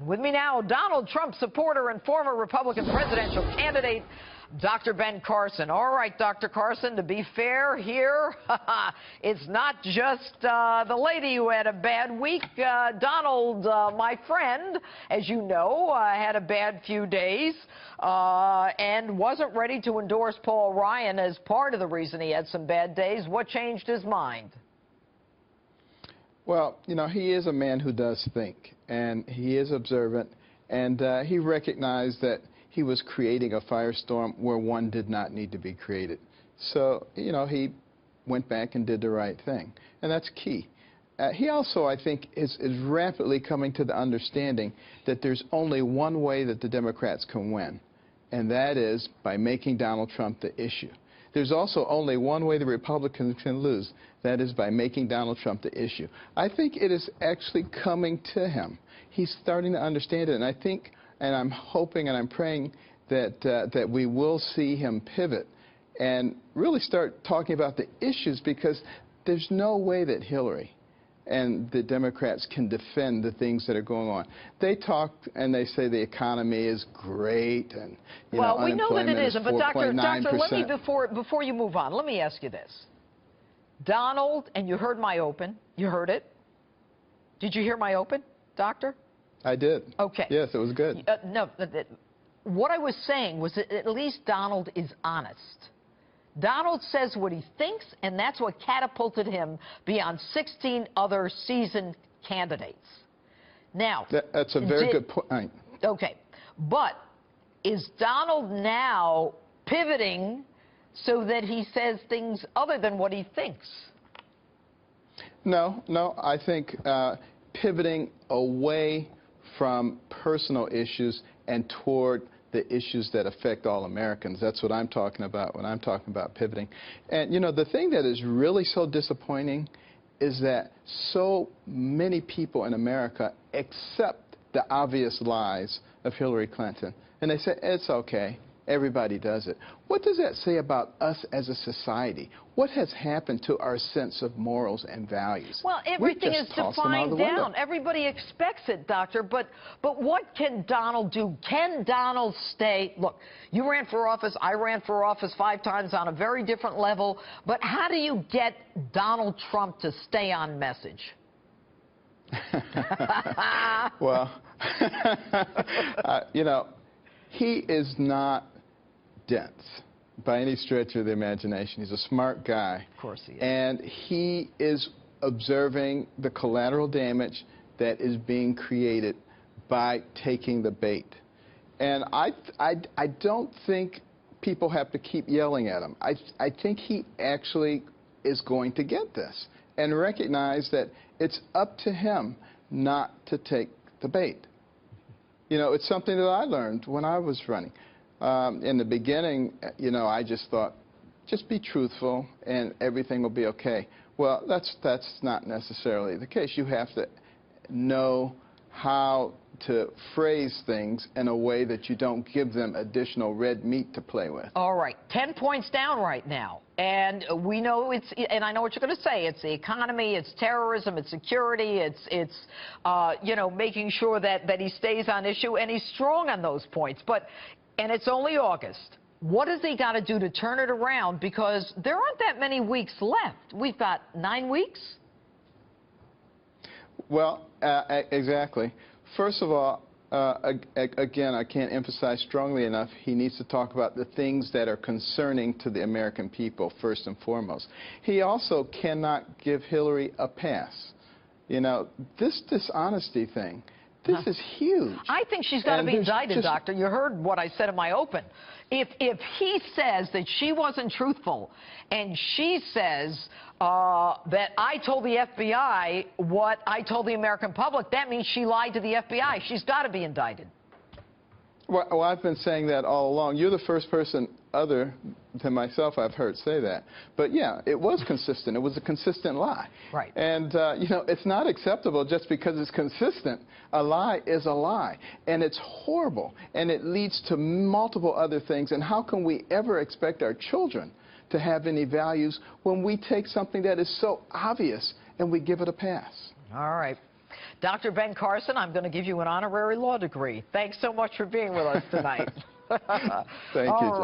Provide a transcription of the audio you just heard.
With me now, Donald Trump supporter and former Republican presidential candidate, Dr. Ben Carson. All right, Dr. Carson, to be fair here, it's not just the lady who had a bad week. Donald, my friend, as you know, had a bad few days and wasn't ready to endorse Paul Ryan as part of the reason he had some bad days. What changed his mind? Well, you know, he is a man who does think, and he is observant, and he recognized that he was creating a firestorm where one did not need to be created. So, you know, he went back and did the right thing, and that's key. He also, I think, is rapidly coming to the understanding that there's only one way that the Democrats can win, and that is by making Donald Trump the issue. There's also only one way the Republicans can lose. That is by making Donald Trump the issue. I think it is actually coming to him. He's starting to understand it, and I think, and I'm hoping and I'm praying that we will see him pivot and really start talking about the issues, because there's no way that Hillary and the Democrats can defend the things that are going on. They talk and they say the economy is great, and well, we know that it isn't. But doctor, let me before you move on, let me ask you this: Donald, and you heard my open. You heard it. Did you hear my open, Doctor? I did. Okay. Yes, it was good. No, what I was saying was that at least Donald is honest. Donald says what he thinks, and that's what catapulted him beyond 16 other seasoned candidates. Now, that's a very good point. Okay, but is Donald now pivoting so that he says things other than what he thinks? No, I think pivoting away from personal issues and toward the issues that affect all Americans. That's what I'm talking about when I'm talking about pivoting. And, you know, the thing that is really so disappointing is that so many people in America accept the obvious lies of Hillary Clinton. And they say, it's okay. Everybody does it. What does that say about us as a society? What has happened to our sense of morals and values? Well, everything is defined down. Everybody expects it, Doctor. But what can Donald do? Can Donald stay? Look, you ran for office. I ran for office 5 times on a very different level. But how do you get Donald Trump to stay on message? Well, you know, he is not dense by any stretch of the imagination. He's a smart guy. Of course he is. And he is observing the collateral damage that is being created by taking the bait. And I don't think people have to keep yelling at him. I think he actually is going to get this and recognize that it's up to him not to take the bait. You know, it's something that I learned when I was running. In the beginning, you know, I just thought, just be truthful and everything will be okay. Well, that's not necessarily the case. You have to know how to phrase things in a way that you don't give them additional red meat to play with. All right, 10 points down right now. And we know and I know what you're going to say, it's the economy, it's terrorism, it's security, it's you know, making sure that he stays on issue, and he's strong on those points. And it's only August. What has he got to do to turn it around? Because there aren't that many weeks left. We've got 9 weeks. Well, exactly. First of all, again, I can't emphasize strongly enough, he needs to talk about the things that are concerning to the American people, first and foremost. He also cannot give Hillary a pass. You know, this dishonesty thing, this is huge. I think she's got to be indicted, Doctor. You heard what I said in my open. If he says that she wasn't truthful, and she says that I told the FBI what I told the American public, that means she lied to the FBI. She's got to be indicted. Well, I've been saying that all along. You're the first person other than myself I've heard say that. But, yeah, it was consistent. It was a consistent lie. Right. And, you know, it's not acceptable just because it's consistent. A lie is a lie. And it's horrible. And it leads to multiple other things. And how can we ever expect our children to have any values when we take something that is so obvious and we give it a pass? All right. Dr. Ben Carson, I'm going to give you an honorary law degree. Thanks so much for being with us tonight. Thank you,